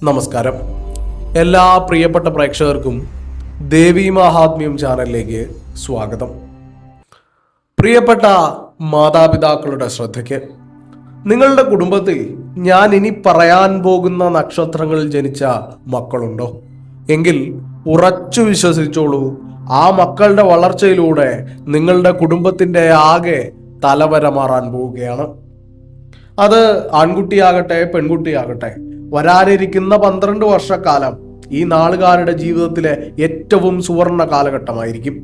നമസ്കാരം. എല്ലാ പ്രിയപ്പെട്ട പ്രേക്ഷകർക്കും ദേവി മഹാത്മ്യം ചാനലിലേക്ക് സ്വാഗതം. പ്രിയപ്പെട്ട മാതാപിതാക്കളുടെ ശ്രദ്ധയ്ക്ക്, നിങ്ങളുടെ കുടുംബത്തിൽ ഞാൻ ഇനി പറയാൻ പോകുന്ന നക്ഷത്രങ്ങളിൽ ജനിച്ച മക്കളുണ്ടോ എങ്കിൽ ഉറച്ചു വിശ്വസിച്ചോളൂ, ആ മക്കളുടെ വളർച്ചയിലൂടെ നിങ്ങളുടെ കുടുംബത്തിൻ്റെ ആകെ തലവര മാറാൻ പോവുകയാണ്. അത് ആൺകുട്ടിയാകട്ടെ പെൺകുട്ടിയാകട്ടെ, വരാനിരിക്കുന്ന 12 വർഷക്കാലം ഈ നാളുകാരുടെ ജീവിതത്തിലെ ഏറ്റവും സുവർണ കാലഘട്ടമായിരിക്കും.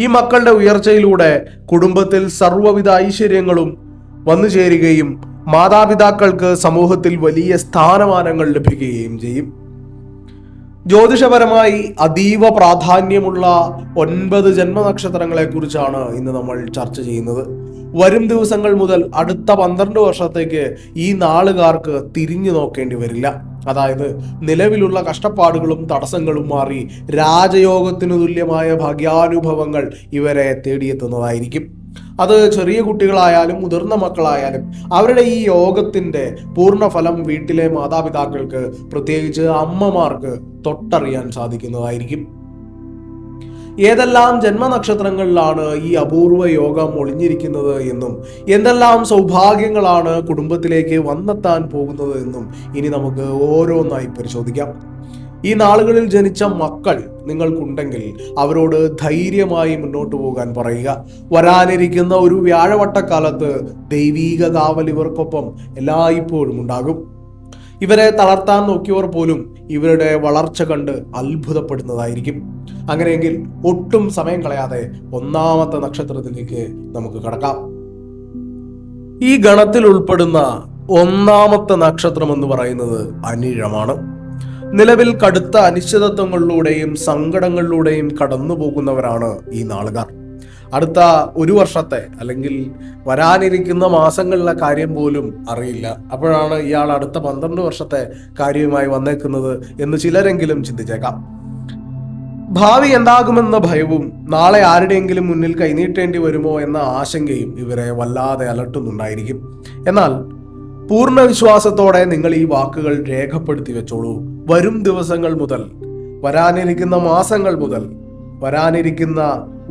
ഈ മക്കളുടെ ഉയർച്ചയിലൂടെ കുടുംബത്തിൽ സർവ്വവിധ ഐശ്വര്യങ്ങളും വന്നു ചേരുകയും മാതാപിതാക്കൾക്ക് സമൂഹത്തിൽ വലിയ സ്ഥാനമാനങ്ങൾ ലഭിക്കുകയും ചെയ്യും. ജ്യോതിഷപരമായി അതീവ പ്രാധാന്യമുള്ള 9 ജന്മനക്ഷത്രങ്ങളെ കുറിച്ചാണ് ഇന്ന് നമ്മൾ ചർച്ച ചെയ്യുന്നത്. വരും ദിവസങ്ങൾ മുതൽ അടുത്ത 12 വർഷത്തേക്ക് ഈ നാളുകാർക്ക് തിരിഞ്ഞു നോക്കേണ്ടി വരില്ല. അതായത് നിലവിലുള്ള കഷ്ടപ്പാടുകളും തടസ്സങ്ങളും മാറി രാജയോഗത്തിനു തുല്യമായ ഭാഗ്യാനുഭവങ്ങൾ ഇവരെ തേടിയെത്തുന്നതായിരിക്കും. അത് ചെറിയ കുട്ടികളായാലും മുതിർന്ന മക്കളായാലും അവരുടെ ഈ യോഗത്തിന്റെ പൂർണ്ണഫലം വീട്ടിലെ മാതാപിതാക്കൾക്ക്, പ്രത്യേകിച്ച് അമ്മമാർക്ക് തൊട്ടറിയാൻ സാധിക്കുന്നതായിരിക്കും. ഏതെല്ലാം ജന്മനക്ഷത്രങ്ങളിലാണ് ഈ അപൂർവ യോഗം ഒളിഞ്ഞിരിക്കുന്നത് എന്നും എന്തെല്ലാം സൗഭാഗ്യങ്ങളാണ് കുടുംബത്തിലേക്ക് വന്നെത്താൻ പോകുന്നത് എന്നും ഇനി നമുക്ക് ഓരോന്നായി പരിശോധിക്കാം. ഈ നാളുകളിൽ ജനിച്ച മക്കൾ നിങ്ങൾക്കുണ്ടെങ്കിൽ അവരോട് ധൈര്യമായി മുന്നോട്ട് പോകാൻ പറയുക. വരാനിരിക്കുന്ന ഒരു വ്യാഴവട്ടക്കാലത്ത് ദൈവീക കാവൽ ഇവർക്കൊപ്പം എല്ലായ്പ്പോഴും ഉണ്ടാകും. ഇവരെ തളർത്താൻ നോക്കിയവർ പോലും ഇവരുടെ വളർച്ച കണ്ട് അത്ഭുതപ്പെടുന്നതായിരിക്കും. അങ്ങനെയെങ്കിൽ ഒട്ടും സമയം കളയാതെ 1ാമത്തെ നക്ഷത്രത്തിലേക്ക് നമുക്ക് കടക്കാം. ഈ ഗണത്തിൽ ഉൾപ്പെടുന്ന 1ാമത്തെ നക്ഷത്രം എന്ന് പറയുന്നത് അനിഴമാണ്. നിലവിൽ കടുത്ത അനിശ്ചിതത്വങ്ങളിലൂടെയും സങ്കടങ്ങളിലൂടെയും കടന്നു പോകുന്നവരാണ് ഈ നാളുകാർ. അടുത്ത 1 വർഷത്തെ അല്ലെങ്കിൽ വരാനിരിക്കുന്ന മാസങ്ങളിലെ കാര്യം പോലും അറിയില്ല. അപ്പോഴാണ് ഇയാൾ അടുത്ത 12 വർഷത്തെ കാര്യവുമായി വന്നേക്കുന്നത് എന്ന് ചിലരെങ്കിലും ചിന്തിച്ചേക്കാം. ഭാവി എന്താകുമെന്ന ഭയവും നാളെ ആരുടെയെങ്കിലും മുന്നിൽ കൈനീട്ടേണ്ടി വരുമോ എന്ന ആശങ്കയും ഇവരെ വല്ലാതെ അലട്ടുന്നുണ്ടായിരിക്കും. എന്നാൽ പൂർണ്ണ വിശ്വാസത്തോടെ നിങ്ങൾ ഈ വാക്കുകൾ രേഖപ്പെടുത്തി വെച്ചോളൂ. വരും ദിവസങ്ങൾ മുതൽ, വരാനിരിക്കുന്ന മാസങ്ങൾ മുതൽ, വരാനിരിക്കുന്ന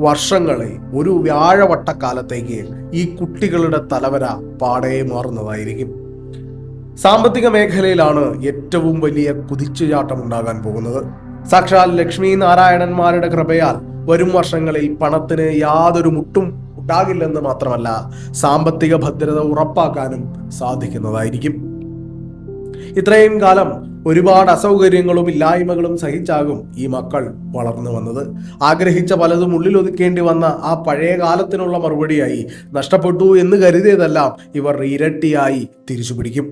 വർഷങ്ങളിൽ ഒരു വ്യാഴവട്ടക്കാലത്തേക്ക് ഈ കുട്ടികളുടെ തലവര പാടെ മാറുന്നതായിരിക്കും. സാമ്പത്തിക മേഖലയിലാണ് ഏറ്റവും വലിയ കുതിച്ചുചാട്ടം ഉണ്ടാകാൻ പോകുന്നത്. സാക്ഷാൽ ലക്ഷ്മി നാരായണന്മാരുടെ കൃപയാൽ വരും വർഷങ്ങളിൽ പണത്തിന് യാതൊരു മുട്ടും ഉണ്ടാകില്ലെന്ന് മാത്രമല്ല, സാമ്പത്തിക ഭദ്രത ഉറപ്പാക്കാനും സാധിക്കുന്നതായിരിക്കും. ഇത്രയും കാലം ഒരുപാട് അസൗകര്യങ്ങളും ഇല്ലായ്മകളും സഹിച്ചാകും ഈ മക്കൾ വളർന്നു വന്നത്. ആഗ്രഹിച്ച പലതും ഉള്ളിലൊതുക്കേണ്ടി വന്ന ആ പഴയ കാലത്തിനുള്ള മറുപടിയായി നഷ്ടപ്പെട്ടു എന്ന് കരുതിയതെല്ലാം ഇവർ ഇരട്ടിയായി തിരിച്ചു പിടിക്കും.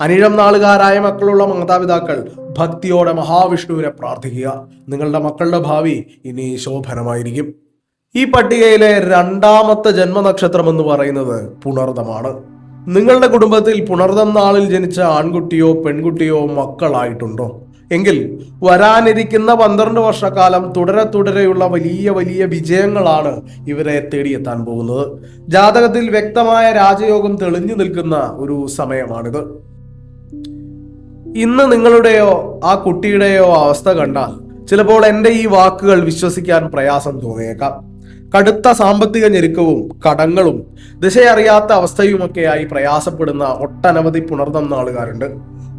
അനിഴം നാളുകാരായ മക്കളുള്ള മാതാപിതാക്കൾ ഭക്തിയോടെ മഹാവിഷ്ണുവിനെ പ്രാർത്ഥിക്കുക. നിങ്ങളുടെ മക്കളുടെ ഭാവി ഇനി ശോഭനമായിരിക്കും. ഈ പട്ടികയിലെ 2ാമത്തെ ജന്മനക്ഷത്രം എന്ന് പറയുന്നത് പുണർദമാണ്. നിങ്ങളുടെ കുടുംബത്തിൽ പുണർദം നാളിൽ ജനിച്ച ആൺകുട്ടിയോ പെൺകുട്ടിയോ മക്കളായിട്ടുണ്ടോ എങ്കിൽ വരാനിരിക്കുന്ന 12 വർഷക്കാലം തുടരെയുള്ള വലിയ വലിയ വിജയങ്ങളാണ് ഇവരെ തേടിയെത്താൻ പോകുന്നത്. ജാതകത്തിൽ വ്യക്തമായ രാജയോഗം തെളിഞ്ഞു നിൽക്കുന്ന ഒരു സമയമാണിത്. ഇന്ന് നിങ്ങളുടെയോ ആ കുട്ടിയുടെയോ അവസ്ഥ കണ്ടാൽ ചിലപ്പോൾ എൻ്റെ ഈ വാക്കുകൾ വിശ്വസിക്കാൻ പ്രയാസം തോന്നിയേക്കാം. കടുത്ത സാമ്പത്തിക ഞെരുക്കവും കടങ്ങളും ദിശയറിയാത്ത അവസ്ഥയുമൊക്കെയായി പ്രയാസപ്പെടുന്ന ഒട്ടനവധി പുണർദം നാളുകാരുണ്ട്.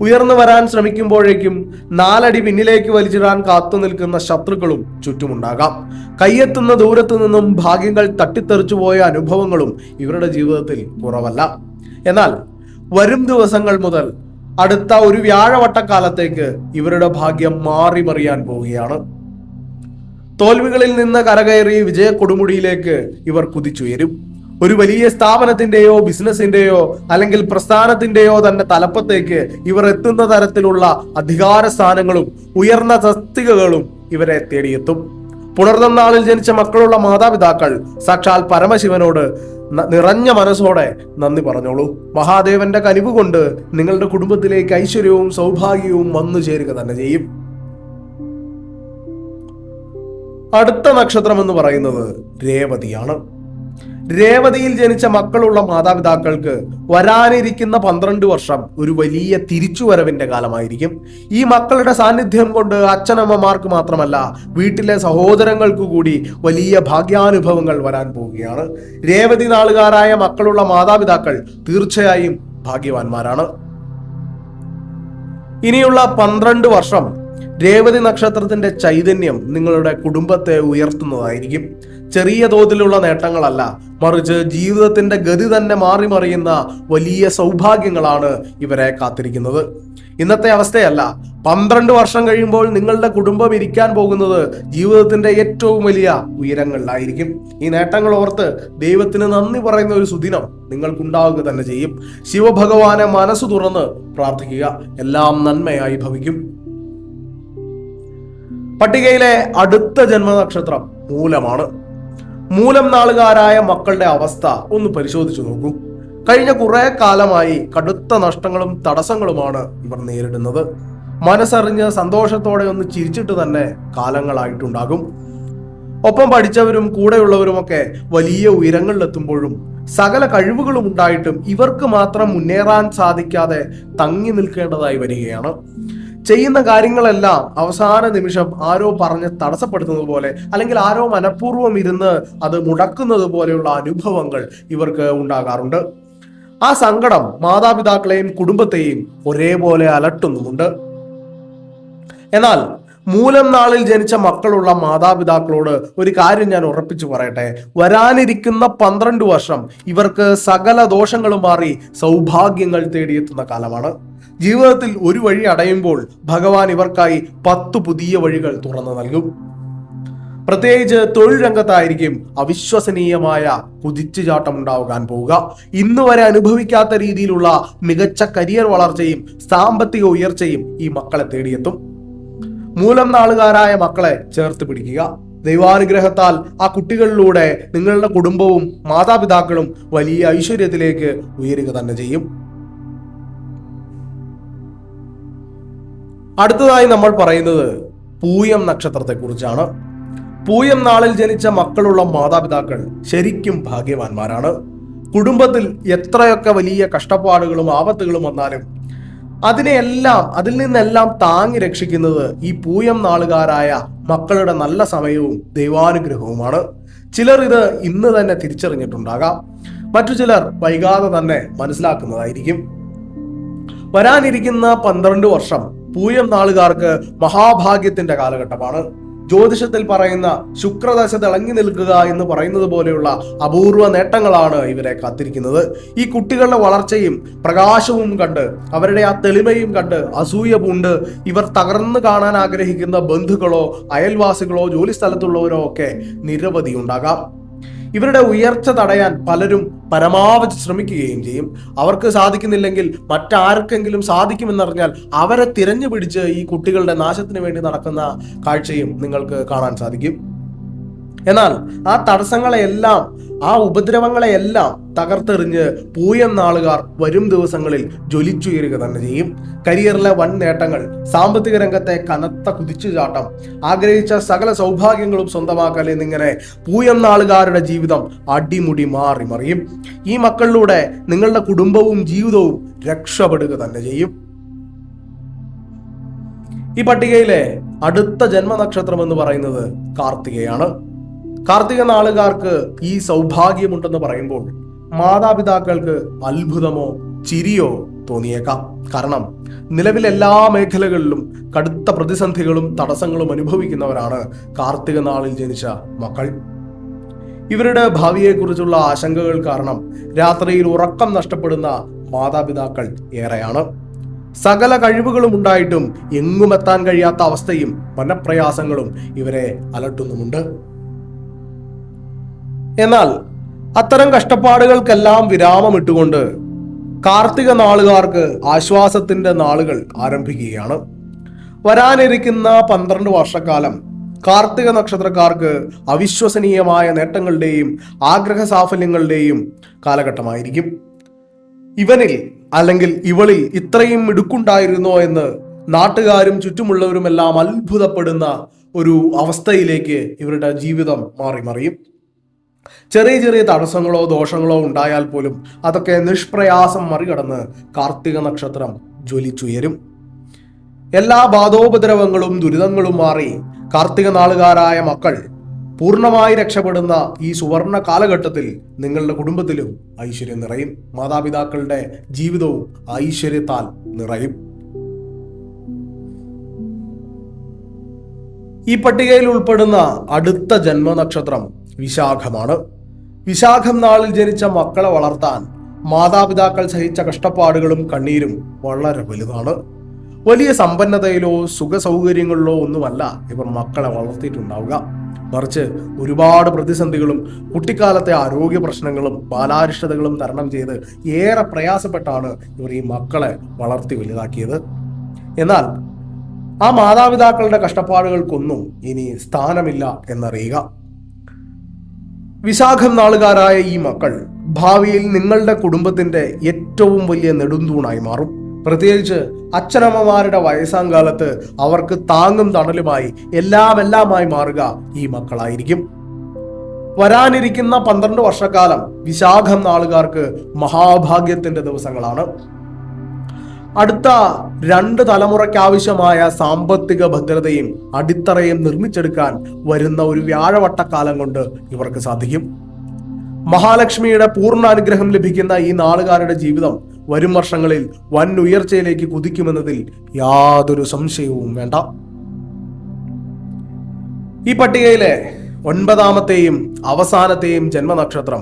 ഉയർന്നു വരാൻ ശ്രമിക്കുമ്പോഴേക്കും 4 അടി പിന്നിലേക്ക് വലിച്ചിടാൻ കാത്തു നിൽക്കുന്ന ശത്രുക്കളും ചുറ്റുമുണ്ടാകാം. കയ്യെത്തുന്ന ദൂരത്തു നിന്നും ഭാഗ്യങ്ങൾ തട്ടിത്തെറിച്ചു പോയ അനുഭവങ്ങളും ഇവരുടെ ജീവിതത്തിൽ കുറവല്ല. എന്നാൽ വരും ദിവസങ്ങൾ മുതൽ അടുത്ത ഒരു വ്യാഴവട്ടക്കാലത്തേക്ക് ഇവരുടെ ഭാഗ്യം മാറിമറിയാൻ പോവുകയാണ്. തോൽവികളിൽ നിന്ന് കരകയറി വിജയ കൊടുമുടിയിലേക്ക് ഇവർ കുതിച്ചുയരും. ഒരു വലിയ സ്ഥാപനത്തിന്റെയോ ബിസിനസിന്റെയോ അല്ലെങ്കിൽ പ്രസ്ഥാനത്തിന്റെയോ തന്നെ തലപ്പത്തേക്ക് ഇവർ എത്തുന്ന തരത്തിലുള്ള അധികാര സ്ഥാനങ്ങളും ഉയർന്ന തസ്തികകളും ഇവരെ തേടിയെത്തും. പുണർദം നാളിൽ ജനിച്ച മക്കളുള്ള മാതാപിതാക്കൾ സാക്ഷാൽ പരമശിവനോട് നിറഞ്ഞ മനസ്സോടെ നന്ദി പറഞ്ഞോളൂ. മഹാദേവന്റെ കനിവ് കൊണ്ട് നിങ്ങളുടെ കുടുംബത്തിലേക്ക് ഐശ്വര്യവും സൗഭാഗ്യവും വന്നു ചേരുക തന്നെ ചെയ്യും. അടുത്ത നക്ഷത്രം എന്ന് പറയുന്നത് രേവതിയാണ്. രേവതിയിൽ ജനിച്ച മക്കളുള്ള മാതാപിതാക്കൾക്ക് വരാനിരിക്കുന്ന 12 വർഷം ഒരു വലിയ തിരിച്ചുവരവിന്റെ കാലമായിരിക്കും. ഈ മക്കളുടെ സാന്നിധ്യം കൊണ്ട് അച്ഛനമ്മമാർക്ക് മാത്രമല്ല വീട്ടിലെ സഹോദരങ്ങൾക്ക് കൂടി വലിയ ഭാഗ്യാനുഭവങ്ങൾ വരാൻ പോവുകയാണ്. രേവതി നാളുകാരായ മക്കളുള്ള മാതാപിതാക്കൾ തീർച്ചയായും ഭാഗ്യവാന്മാരാണ്. ഇനിയുള്ള 12 വർഷം രേവതി നക്ഷത്രത്തിന്റെ ചൈതന്യം നിങ്ങളുടെ കുടുംബത്തെ ഉയർത്തുന്നതായിരിക്കും. ചെറിയ തോതിലുള്ള നേട്ടങ്ങളല്ല, മറിച്ച് ജീവിതത്തിന്റെ ഗതി തന്നെ മാറി മറിയുന്ന വലിയ സൗഭാഗ്യങ്ങളാണ് ഇവരെ കാത്തിരിക്കുന്നത്. ഇന്നത്തെ അവസ്ഥയല്ല, 12 വർഷം കഴിയുമ്പോൾ നിങ്ങളുടെ കുടുംബം ഇരിക്കാൻ പോകുന്നത് ജീവിതത്തിന്റെ ഏറ്റവും വലിയ ഉയരങ്ങളിലായിരിക്കും. ഈ നേട്ടങ്ങൾ ഓർത്ത് ദൈവത്തിന് നന്ദി പറയുന്ന ഒരു സുദിനം നിങ്ങൾക്കുണ്ടാവുക തന്നെ ചെയ്യും. ശിവഭഗവാനെ മനസ്സു തുറന്ന് പ്രാർത്ഥിക്കുക, എല്ലാം നന്മയായി ഭവിക്കും. പട്ടികയിലെ അടുത്ത ജന്മനക്ഷത്രം മൂലമാണ്. മൂലം നാളുകാരായ മക്കളുടെ അവസ്ഥ ഒന്ന് പരിശോധിച്ചു നോക്കൂ. കഴിഞ്ഞ കുറെ കാലമായി കടുത്ത നഷ്ടങ്ങളും തടസ്സങ്ങളുമാണ് ഇവർ നേരിടുന്നത്. മനസ്സറിഞ്ഞ് സന്തോഷത്തോടെ ഒന്ന് ചിരിച്ചിട്ട് തന്നെ കാലങ്ങളായിട്ടുണ്ടാകും. ഒപ്പം പഠിച്ചവരും കൂടെയുള്ളവരുമൊക്കെ വലിയ ഉയരങ്ങളിലെത്തുമ്പോഴും സകല കഴിവുകളും ഉണ്ടായിട്ടും ഇവർക്ക് മാത്രം മുന്നേറാൻ സാധിക്കാതെ തങ്ങി നിൽക്കേണ്ടതായി വരികയാണ്. ചെയ്യുന്ന കാര്യങ്ങളെല്ലാം അവസാന നിമിഷം ആരോ പറഞ്ഞ് തടസ്സപ്പെടുത്തുന്നത് പോലെ, അല്ലെങ്കിൽ ആരോ മനഃപൂർവ്വം ഇരുന്ന് അത് മുടക്കുന്നത് പോലെയുള്ള അനുഭവങ്ങൾ ഇവർക്ക് ഉണ്ടാകാറുണ്ട്. ആ സങ്കടം മാതാപിതാക്കളെയും കുടുംബത്തെയും ഒരേപോലെ അലട്ടുന്നുമുണ്ട്. എന്നാൽ മൂലം നാളിൽ ജനിച്ച മക്കളുള്ള മാതാപിതാക്കളോട് ഒരു കാര്യം ഞാൻ ഉറപ്പിച്ചു പറയട്ടെ. വരാനിരിക്കുന്ന 12 വർഷം ഇവർക്ക് സകല ദോഷങ്ങളും മാറി സൗഭാഗ്യങ്ങൾ തേടിയെത്തുന്ന കാലമാണ്. ജീവിതത്തിൽ ഒരു വഴി അടയുമ്പോൾ ഭഗവാൻ ഇവർക്കായി 10 പുതിയ വഴികൾ തുറന്നു നൽകും. പ്രത്യേകിച്ച് തൊഴിൽ രംഗത്തായിരിക്കും അവിശ്വസനീയമായ കുതിച്ചുചാട്ടം ഉണ്ടാകാൻ പോവുക. ഇന്ന് വരെ അനുഭവിക്കാത്ത രീതിയിലുള്ള മികച്ച കരിയർ വളർച്ചയും സാമ്പത്തിക ഉയർച്ചയും ഈ മക്കളെ തേടിയെത്തും. മൂലം നാളുകാരായ മക്കളെ ചേർത്ത് പിടിക്കുക. ദൈവാനുഗ്രഹത്താൽ ആ കുട്ടികളിലൂടെ നിങ്ങളുടെ കുടുംബവും മാതാപിതാക്കളും വലിയ ഐശ്വര്യത്തിലേക്ക് ഉയരുക തന്നെ ചെയ്യും. അടുത്തതായി നമ്മൾ പറയുന്നത് പൂയം നക്ഷത്രത്തെ കുറിച്ചാണ്. പൂയം നാളിൽ ജനിച്ച മക്കളുള്ള മാതാപിതാക്കൾ ശരിക്കും ഭാഗ്യവാന്മാരാണ്. കുടുംബത്തിൽ എത്രയൊക്കെ വലിയ കഷ്ടപ്പാടുകളും ആപത്തുകളും വന്നാലും അതിൽ നിന്നെല്ലാം താങ്ങി രക്ഷിക്കുന്നത് ഈ പൂയം നാളുകാരായ മക്കളുടെ നല്ല സമയവും ദൈവാനുഗ്രഹവുമാണ്. ചിലർ ഇത് ഇന്ന് തന്നെ തിരിച്ചറിഞ്ഞിട്ടുണ്ടാകാം, മറ്റു ചിലർ വൈകാതെ തന്നെ മനസ്സിലാക്കുന്നതായിരിക്കും. വരാനിരിക്കുന്ന 12 വർഷം പൂയം നാളുകാർക്ക് മഹാഭാഗ്യത്തിന്റെ കാലഘട്ടമാണ്. ജ്യോതിഷത്തിൽ പറയുന്ന ശുക്രദശ തിളങ്ങി നിൽക്കുക എന്ന് പറയുന്നത് പോലെയുള്ള അപൂർവ നേട്ടങ്ങളാണ് ഇവരെ കാത്തിരിക്കുന്നത്. ഈ കുട്ടികളുടെ വളർച്ചയും പ്രകാശവും കണ്ട്, അവരുടെ ആ തെളിമയും കണ്ട് അസൂയ പൂണ്ട് ഇവർ തകർന്നു കാണാൻ ആഗ്രഹിക്കുന്ന ബന്ധുക്കളോ അയൽവാസികളോ ജോലി സ്ഥലത്തുള്ളവരോ ഒക്കെ നിരവധി ഉണ്ടാകാം. ഇവരുടെ ഉയർച്ച തടയാൻ പലരും പരമാവധി ശ്രമിക്കുകയും ചെയ്യും. അവർക്ക് സാധിക്കുന്നില്ലെങ്കിൽ മറ്റാർക്കെങ്കിലും സാധിക്കുമെന്നറിഞ്ഞാൽ അവരെ തിരഞ്ഞു പിടിച്ച് ഈ കുട്ടികളുടെ നാശത്തിന് വേണ്ടി നടക്കുന്ന കാഴ്ചയും നിങ്ങൾക്ക് കാണാൻ സാധിക്കും. എന്നാൽ ആ തടസ്സങ്ങളെയെല്ലാം, ആ ഉപദ്രവങ്ങളെയെല്ലാം തകർത്തെറിഞ്ഞ് പൂയം നാളുകാർ വരും ദിവസങ്ങളിൽ ജ്വലിച്ചുയരുക തന്നെ ചെയ്യും. കരിയറിലെ വൻ നേട്ടങ്ങൾ, സാമ്പത്തിക രംഗത്തെ കനത്ത കുതിച്ചുചാട്ടം, ആഗ്രഹിച്ച സകല സൗഭാഗ്യങ്ങളും സ്വന്തമാക്കൽ എന്നിങ്ങനെ പൂയം നാളുകാരുടെ ജീവിതം അടിമുടി മാറി മറിയും. ഈ മക്കളിലൂടെ നിങ്ങളുടെ കുടുംബവും ജീവിതവും രക്ഷപ്പെടുക തന്നെ ചെയ്യും. ഈ പട്ടികയിലെ അടുത്ത ജന്മനക്ഷത്രം എന്ന് പറയുന്നത് കാർത്തികയാണ്. കാർത്തിക നാളുകാർക്ക് ഈ സൗഭാഗ്യമുണ്ടെന്ന് പറയുമ്പോൾ മാതാപിതാക്കൾക്ക് അത്ഭുതമോ ചിരിയോ തോന്നിയേക്കാം. കാരണം നിലവിൽ എല്ലാ മേഖലകളിലും കടുത്ത പ്രതിസന്ധികളും തടസ്സങ്ങളും അനുഭവിക്കുന്നവരാണ് കാർത്തിക നാളിൽ ജനിച്ച മക്കൾ. ഇവരുടെ ഭാവിയെക്കുറിച്ചുള്ള ആശങ്കകൾ കാരണം രാത്രിയിൽ ഉറക്കം നഷ്ടപ്പെടുന്ന മാതാപിതാക്കൾ ഏറെയാണ്. സകല കഴിവുകളും ഉണ്ടായിട്ടും എങ്ങുമെത്താൻ കഴിയാത്ത അവസ്ഥയും മനപ്രയാസങ്ങളും ഇവരെ അലട്ടുന്നുമുണ്ട്. എന്നാൽ അത്തരം കഷ്ടപ്പാടുകൾക്കെല്ലാം വിരാമമിട്ടുകൊണ്ട് കാർത്തിക നാളുകാർക്ക് ആശ്വാസത്തിന്റെ നാളുകൾ ആരംഭിക്കുകയാണ്. വരാനിരിക്കുന്ന 12 വർഷക്കാലം കാർത്തിക നക്ഷത്രക്കാർക്ക് അവിശ്വസനീയമായ നേട്ടങ്ങളുടെയും ആഗ്രഹ സാഫല്യങ്ങളുടെയും കാലഘട്ടമായിരിക്കും. ഇവനിൽ അല്ലെങ്കിൽ ഇവളിൽ ഇത്രയും മിടുക്കുണ്ടായിരുന്നോ എന്ന് നാട്ടുകാരും ചുറ്റുമുള്ളവരുമെല്ലാം അത്ഭുതപ്പെടുന്ന ഒരു അവസ്ഥയിലേക്ക് ഇവരുടെ ജീവിതം മാറി മറിയും. ചെറിയ ചെറിയ തടസ്സങ്ങളോ ദോഷങ്ങളോ ഉണ്ടായാൽ പോലും അതൊക്കെ നിഷ്പ്രയാസം മറികടന്ന് കാർത്തിക നക്ഷത്രം ജ്വലിച്ചുയരും. എല്ലാ ബാധോപദ്രവങ്ങളും ദുരിതങ്ങളും മാറി കാർത്തിക നാളുകാരായ മക്കൾ പൂർണ്ണമായി രക്ഷപ്പെടുന്ന ഈ സുവർണ കാലഘട്ടത്തിൽ നിങ്ങളുടെ കുടുംബത്തിലും ഐശ്വര്യം നിറയും. മാതാപിതാക്കളുടെ ജീവിതവും ഐശ്വര്യത്താൽ നിറയും. ഈ പട്ടികയിൽ ഉൾപ്പെടുന്ന അടുത്ത ജന്മനക്ഷത്രം വിശാഖമാണ്. വിശാഖം നാളിൽ ജനിച്ച മക്കളെ വളർത്താൻ മാതാപിതാക്കൾ സഹിച്ച കഷ്ടപ്പാടുകളും കണ്ണീരും വളരെ വലുതാണ്. വലിയ സമ്പന്നതയിലോ സുഖ സൗകര്യങ്ങളിലോ ഒന്നുമല്ല ഇവർ മക്കളെ വളർത്തിയിട്ടുണ്ടാവുക. മറിച്ച് ഒരുപാട് പ്രതിസന്ധികളും കുട്ടിക്കാലത്തെ ആരോഗ്യ പ്രശ്നങ്ങളും ബാലാരിഷ്ടതകളും തരണം ചെയ്ത് ഏറെ പ്രയാസപ്പെട്ടാണ് ഇവർ ഈ മക്കളെ വളർത്തി വലുതാക്കിയത്. എന്നാൽ ആ മാതാപിതാക്കളുടെ കഷ്ടപ്പാടുകൾക്കൊന്നും ഇനി സ്ഥാനമില്ല എന്നറിയുക. വിശാഖം നാളുകാരായ ഈ മക്കൾ ഭാവിയിൽ നിങ്ങളുടെ കുടുംബത്തിന്റെ ഏറ്റവും വലിയ നെടുന്തൂണായി മാറും. പ്രത്യേകിച്ച് അച്ഛനമ്മമാരുടെ വയസ്സാം കാലത്ത് അവർക്ക് താങ്ങും തണലുമായി എല്ലാമായി മാറുക ഈ മക്കളായിരിക്കും. വരാനിരിക്കുന്ന 12 വർഷക്കാലം വിശാഖം നാളുകാർക്ക് മഹാഭാഗ്യത്തിന്റെ ദിവസങ്ങളാണ്. അടുത്ത 2 തലമുറയ്ക്കാവശ്യമായ സാമ്പത്തിക ഭദ്രതയും അടിത്തറയും നിർമ്മിച്ചെടുക്കാൻ വരുന്ന ഒരു വ്യാഴവട്ടക്കാലം കൊണ്ട് ഇവർക്ക് സാധിക്കും. മഹാലക്ഷ്മിയുടെ പൂർണ്ണ അനുഗ്രഹം ലഭിക്കുന്ന ഈ നാളുകാരുടെ ജീവിതം വരും വർഷങ്ങളിൽ വൻ ഉയർച്ചയിലേക്ക് കുതിക്കുമെന്നതിൽ യാതൊരു സംശയവും വേണ്ട. ഈ പട്ടികയിലെ 9ാമത്തെയും അവസാനത്തെയും ജന്മനക്ഷത്രം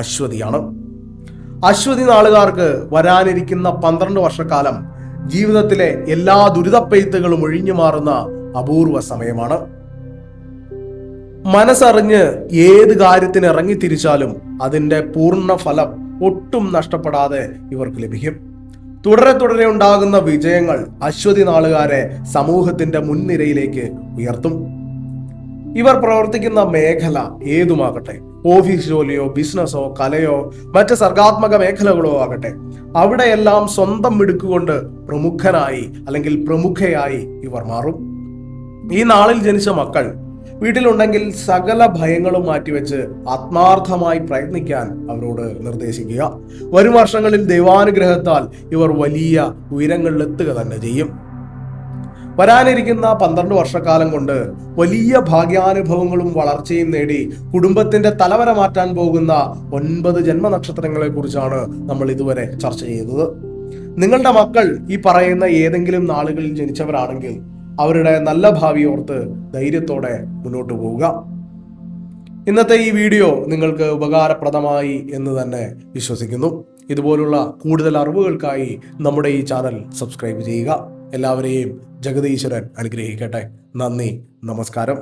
അശ്വതിയാണ്. അശ്വതി നാളുകാർക്ക് വരാനിരിക്കുന്ന 12 വർഷക്കാലം ജീവിതത്തിലെ എല്ലാ ദുരിതപ്പെയ്ത്തുകളും ഒഴിഞ്ഞു മാറുന്ന അപൂർവ സമയമാണ്. മനസ്സറിഞ്ഞ് ഏത് കാര്യത്തിന് ഇറങ്ങിത്തിരിച്ചാലും അതിന്റെ പൂർണ്ണ ഫലം ഒട്ടും നഷ്ടപ്പെടാതെ ഇവർക്ക് ലഭിക്കും. തുടരെ ഉണ്ടാകുന്ന വിജയങ്ങൾ അശ്വതി നാളുകാരെ സമൂഹത്തിന്റെ മുൻനിരയിലേക്ക് ഉയർത്തും. ഇവർ പ്രവർത്തിക്കുന്ന മേഖല ഏതുമാകട്ടെ, ഓഫീസ് ജോലിയോ ബിസിനസ്സോ കലയോ മറ്റ് സർഗാത്മക മേഖലകളോ ആകട്ടെ, അവിടെയെല്ലാം സ്വന്തം മിടുക്കുകൊണ്ട് പ്രമുഖനായി അല്ലെങ്കിൽ പ്രമുഖയായി ഇവർ മാറും. ഈ നാളിൽ ജനിച്ച മക്കൾ വീട്ടിലുണ്ടെങ്കിൽ സകല ഭയങ്ങളും മാറ്റിവെച്ച് ആത്മാർത്ഥമായി പ്രയത്നിക്കാൻ അവരോട് നിർദ്ദേശിക്കുക. വരും വർഷങ്ങളിൽ ദൈവാനുഗ്രഹത്താൽ ഇവർ വലിയ ഉയരങ്ങളിലെത്തുക തന്നെ ചെയ്യും. വരാനിരിക്കുന്ന 12 വർഷക്കാലം കൊണ്ട് വലിയ ഭാഗ്യാനുഭവങ്ങളും വളർച്ചയും നേടി കുടുംബത്തിന്റെ തലവര മാറ്റാൻ പോകുന്ന 9 ജന്മനക്ഷത്രങ്ങളെ കുറിച്ചാണ് നമ്മൾ ഇതുവരെ ചർച്ച ചെയ്തത്. നിങ്ങളുടെ മക്കൾ ഈ പറയുന്ന ഏതെങ്കിലും നാളുകളിൽ ജനിച്ചവരാണെങ്കിൽ അവരുടെ നല്ല ഭാവി ഓർത്ത് ധൈര്യത്തോടെ മുന്നോട്ട് പോവുക. ഇന്നത്തെ ഈ വീഡിയോ നിങ്ങൾക്ക് ഉപകാരപ്രദമായി എന്ന് തന്നെ വിശ്വസിക്കുന്നു. ഇതുപോലുള്ള കൂടുതൽ അറിവുകൾക്കായി നമ്മുടെ ഈ ചാനൽ സബ്സ്ക്രൈബ് ചെയ്യുക. എല്ലാവരെയും ജഗദീശ്വരൻ അനുഗ്രഹിക്കട്ടെ. നന്ദി, നമസ്കാരം.